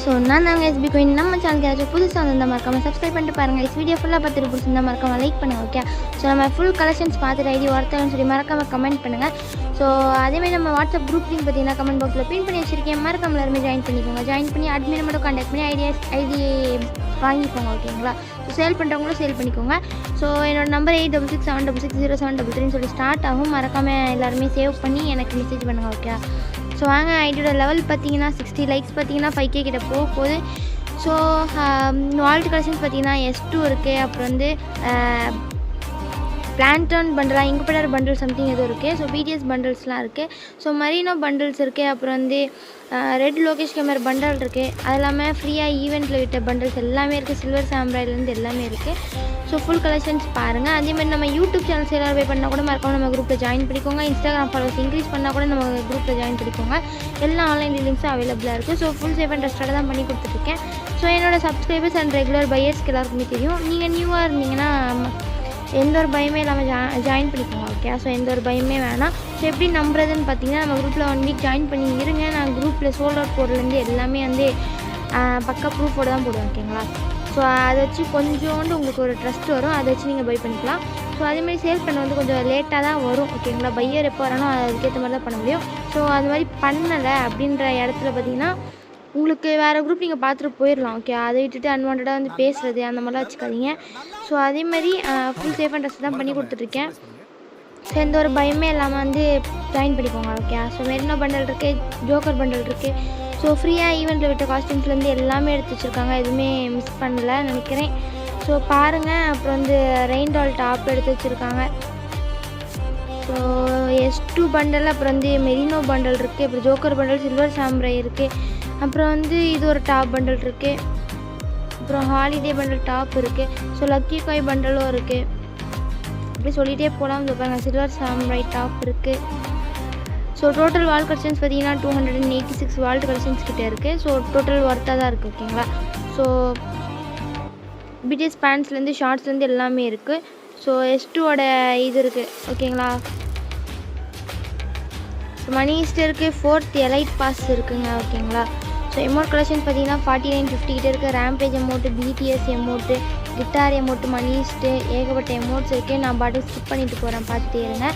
So நான் தாங்க SP going. நம்ம சேனலுக்கு ஏதாச்சும் புதுசாக வந்து மறக்காமல் சப்ஸ்கிரைப் பண்ணிட்டு பாருங்கள். வீடியோ ஃபுல்லாக பார்த்துட்டு பிடிச்சிருந்தா மறக்காமல் லைக் பண்ணுங்கள். ஓகே, ஸோ நம்ம ஃபுல் கலெக்ஷன்ஸ் பார்த்துட்டு ஐடி ஒருத்தவன்னு சொல்லி மறக்காமல் கமெண்ட் பண்ணுங்கள். ஸோ அதேமாதிரி நம்ம வாட்ஸ்அப் குரூப் லிங்க் பார்த்தீங்கன்னா கமெண்ட் பாக்ஸில் பின் பண்ணி வச்சிருக்கேன். மறக்காமல் எல்லாருமே ஜாயின் பண்ணிக்கோங்க. ஜாயின் பண்ணி அட்மினை மட்டும் கான்டாக்ட் பண்ணி ஐடி வாங்கிக்கோங்க. ஓகேங்களா? ஸோ சேல் பண்ணுறவங்களும் சேல் பண்ணிக்கோங்க. ஸோ என்னோட நம்பர் 8667660733 சொல்லி ஸ்டார்ட் ஆகும். மறக்காமல் எல்லாருமே சேவ் பண்ணி எனக்கு மெசேஜ் பண்ணுங்கள். ஓகே, ஸோ வாங்க. ஐடியோட லெவல் பார்த்தீங்கன்னா 60 லைக்ஸ் பார்த்தீங்கன்னா 5K கிட்ட போகுது. ஸோ வால்ட் கலெக்ஷன்ஸ் பார்த்தீங்கன்னா S2 இருக்குது. அப்புறம் வந்து பிளான்டர்ன் பண்டலாக இங்குபெட்டர் பண்டில் சம்திங் எதுவும் இருக்குது. ஸோ BTS பண்டில்ஸ்லாம் இருக்குது. ஸோ மரீனோ பண்டில்ஸ் இருக்குது. அப்புறம் வந்து ரெட் லோகேஷ் கேமர் பண்டல் இருக்குது. அது இல்லாமல் ஃப்ரீயாக ஈவெண்ட்டில் விட்ட பண்டில்ஸ் எல்லாமே இருக்குது. சில்வர் சாம்ராயிலேருந்து எல்லாமே இருக்குது. ஸோ ஃபுல் கலெக்ஷன்ஸ் பாருங்கள். அதேமாதிரி நம்ம யூடியூப் சேனல் சேலர் பே பண்ணால் கூட மறக்காமல் நம்ம குரூப்பில் ஜாயின் பண்ணிக்கோங்க. இன்ஸ்டாகிராம் ஃபாலோவர்ஸ் இன்க்ரீஸ் பண்ணால் கூட நம்ம குரூப்பில் ஜாயின் பண்ணிக்கோங்க. எல்லா ஆன்லைன் லிங்க்ஸும் அவைலபிளாக இருக்குது. ஸோ ஃபுல் சேஃப் அண்ட் ட்ரஸ்டாக தான் பண்ணி கொடுத்துட்ருக்கேன். ஸோ என்னோடய சப்ஸ்கிரைபர்ஸ் அண்ட் ரெகுலர் பையர்ஸ்க்கு எல்லாருக்குமே தெரியும். நீங்கள் நியூவாக இருந்தீங்கன்னா எந்த ஒரு பயமே இல்லாமல் ஜாயின் பண்ணிக்கோங்க. ஓகே, ஸோ எந்த ஒரு பயமே வேணாம். ஸோ எப்படி நம்புறதுன்னு பார்த்தீங்கன்னா நம்ம குரூப்பில் 1 வீக் ஜாயின் பண்ணி இருங்க. நான் குரூப்பில் சோல்ட் அவுட் போடுறதுலேருந்து எல்லாமே வந்து பக்கா ப்ரூஃபோடு தான் போடுவேன். ஓகேங்களா? ஸோ அதை வச்சு கொஞ்சோண்டு உங்களுக்கு ஒரு ட்ரஸ்ட் வரும். அதை வச்சு நீங்கள் பை பண்ணிக்கலாம். ஸோ அதேமாதிரி சேல் பண்ண வந்து கொஞ்சம் லேட்டாக தான் வரும். ஓகேங்களா? பையர் எப்போ வரணும் அதுக்கேற்ற மாதிரி தான் பண்ண முடியும். ஸோ அது மாதிரி பண்ணலை அப்படின்ற இடத்துல பார்த்தீங்கன்னா உங்களுக்கு வேறு குரூப் நீங்கள் பார்த்துட்டு போயிடலாம். ஓகே, அதை விட்டுட்டு அன்வான்டாக வந்து பேசுகிறது அந்த மாதிரிலாம் வச்சுக்காதீங்க. ஸோ அதேமாதிரி ஃபுல் சேஃப் அண்ட் ட்ரஸ்ட் தான் பண்ணி கொடுத்துட்ருக்கேன். ஸோ எந்த ஒரு பயமே இல்லாமல் வந்து ஜாயின் பண்ணிக்கோங்க. ஓகே, ஸோ மெரினோ பண்டல் இருக்குது, ஜோக்கர் பண்டல் இருக்குது. ஸோ ஃப்ரீயாக ஈவெண்ட்டில் விட்ட காஸ்டியூம்ஸ்லேருந்து எல்லாமே எடுத்து வச்சுருக்காங்க. எதுவுமே மிஸ் பண்ணலை நினைக்கிறேன். ஸோ பாருங்கள். அப்புறம் வந்து ரெயின் டால் டாப் எடுத்து வச்சுருக்காங்க. ஸோ S2 பண்டல், அப்புறம் வந்து மெரினோ பண்டல் இருக்குது, அப்புறம் ஜோக்கர் பண்டல், சில்வர் சாம்ராய் இருக்குது. அப்புறம் வந்து இது ஒரு டாப் பண்டல் இருக்குது. அப்புறம் ஹாலிடே பண்டல் டாப் இருக்குது. ஸோ லக்கி காய் பண்டலும் இருக்குது. அப்படி சொல்லிகிட்டே போகலாம். பாருங்கள், சில்வர் சாம்ராய் டாப் இருக்குது. ஸோ டோட்டல் வால் கலெக்ஷன்ஸ் பார்த்தீங்கன்னா 286 வால்ட் கலெக்ஷன்ஸ் கிட்டே இருக்குது. ஸோ டோட்டல் ஒர்த்தாக தான் இருக்குது. ஓகேங்களா? ஸோ BTS பேண்ட்ஸ்லேருந்து ஷார்ட்ஸ்லேருந்து எல்லாமே இருக்குது. ஸோ S2ஓட இது இருக்குது. ஓகேங்களா? ஸோ மணி ஈஸ்ட் இருக்குது. 4th எலைட் பாஸ் இருக்குங்க. ஓகேங்களா? ஸோ எமௌண்ட் கலெக்ஷன்ஸ் பார்த்தீங்கன்னா 4950 கிட்டே இருக்குது. Rampage emote, BTS emote, guitar emote, money heist, ஏகப்பட்ட எமௌண்ட்ஸ் இருக்குது. நான் பாட்டு ஸ்கிப் பண்ணிட்டு போகிறேன், பார்த்துட்டே இருங்க.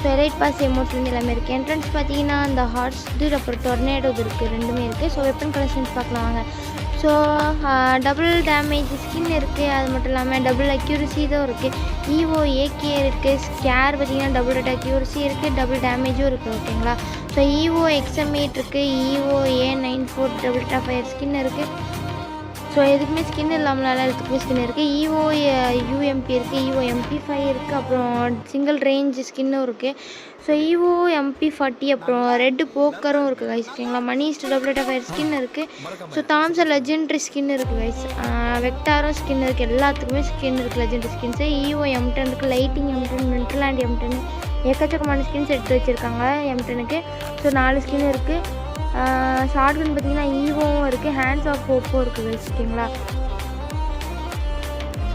ஸோ எலைட் பாஸ் எமௌண்ட்ஸ்லேருந்து எல்லாமே இருக்குது. என்ட்ரன்ஸ் பார்த்தீங்கன்னா அந்த ஹார்ஸ் இது, அப்புறம் டொர்னேடோ இருக்குது. ரெண்டுமே இருக்குது. ஸோ வெப்பன் கலெக்ஷன்ஸ் பார்க்கலாம் வாங்க. ஸோ டபுள் டேமேஜ் ஸ்கின் இருக்குது. அது மட்டும் இல்லாமல் டபுள் அக்யூரசி தான் இருக்குது. EVO AK இருக்குது. ஸ்கேர் பார்த்திங்கன்னா டபுள் டேட் அக்யூரசி இருக்குது, டபுள் டேமேஜும் இருக்குது. ஓகேங்களா? ஸோ EVO XM8 இருக்குது. EVO A94 double top fire skin இருக்குது. ஸோ எதுக்குமே ஸ்கின் இல்லாமலாம் எல்லாத்துக்குமே ஸ்கின் இருக்குது. EVO UMP இருக்குது. EVO MP5 இருக்குது. அப்புறம் சிங்கிள் ரேஞ்ச் ஸ்கின்னும் இருக்குது. ஸோ EVO MP40 அப்புறம் ரெட்டு போக்கரும் இருக்குது கைஸ். ஓகேங்களா? Money heist double top fire skin இருக்குது. ஸோ தாம்சன் லெஜெண்ட்ரி ஸ்கின் இருக்குது கைஸ். வெக்டாரும் ஸ்கின் இருக்குது. எல்லாத்துக்குமே ஸ்கின் இருக்குது. லெஜெண்ட்ரி ஸ்கின்ஸு EVO M10 இருக்குது. லைட்டிங் M10, மென்டலாண்ட் M10, எக்கச்சக்கமான ஸ்கின்ஸ் எடுத்து வச்சுருக்காங்க M10க்கு. ஸோ 4 ஸ்கின் இருக்குது. ஷார்ட்கன் பார்த்தீங்கன்னா EVOவும் இருக்குது. ஹேண்ட்ஸ் ஆஃப் போப்போ இருக்குது கைஸ். ஓகேங்களா?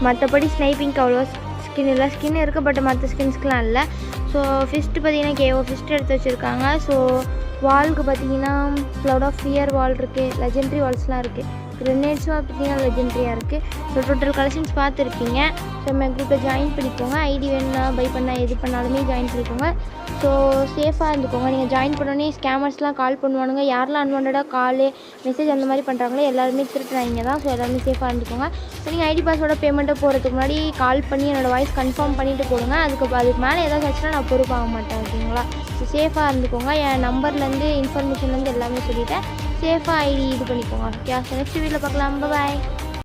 மற்றபடி ஸ்னைப்பிங்க்கு அவ்வளோ ஸ்கின் இல்லை. ஸ்கின் இருக்குது, பட் மற்ற ஸ்கின்ஸ்க்கெலாம் இல்லை. ஸோ ஃபிஸ்ட்டு பார்த்தீங்கன்னா KO ஃபிஸ்ட் எடுத்து வச்சுருக்காங்க. ஸோ வால்க்கு பார்த்தீங்கன்னா க்ளவுட் ஆஃப் ஃபியர் வால் இருக்குது. லெஜெண்ட்ரி வால்ஸ்லாம் இருக்குது. கிரெனேட்ஸும் பார்த்தீங்கன்னா லெஜெண்ட்ரியாக இருக்குது. ஸோ டோட்டல் கலெக்ஷன்ஸ் பார்த்துருப்பீங்க. ஸோ நம்ம குரூப்பில் ஜாயின் பண்ணிக்கோங்க. ஐடி வேணுன்னா பை பண்ணால் எது பண்ணாலுமே ஜாயின் பண்ணிக்கோங்க. ஸோ சேஃபாக இருந்துக்கோங்க. நீங்கள் ஜாயின் பண்ணோன்னே ஸ்கேமர்ஸ்லாம் கால் பண்ணுவானுங்க. யாரெல்லாம் அன்வான்டாக கால் மெசேஜ் அந்த மாதிரி பண்ணுறாங்களோ எல்லாருமே திருட்டுறாங்க தான். ஸோ எல்லாருமே சேஃபாக இருந்துக்கோங்க. ஸோ நீங்கள் ஐடி பாஸோட பேமெண்ட்டை போகிறதுக்கு முன்னாடி கால் பண்ணி என்னோடய வாய்ஸ் கன்ஃபார்ம் பண்ணிவிட்டு போடுங்க. அதுக்கு மேலே ஏதாவது ஆச்சுன்னா நான் பொறுப்பாக மாட்டேன். ஓகேங்களா? ஸோ சேஃபாக இருந்துக்கோங்க. என் நம்பர்லேருந்து இன்ஃபர்மேஷன்லேருந்து எல்லாமே சொல்லிவிட்டேன். சேஃபாக ஐடி இது பண்ணிக்கோங்க. ஓகே, ஸோ நெக்ஸ்ட் வீடியோவில் பார்க்கலாம். பாய்.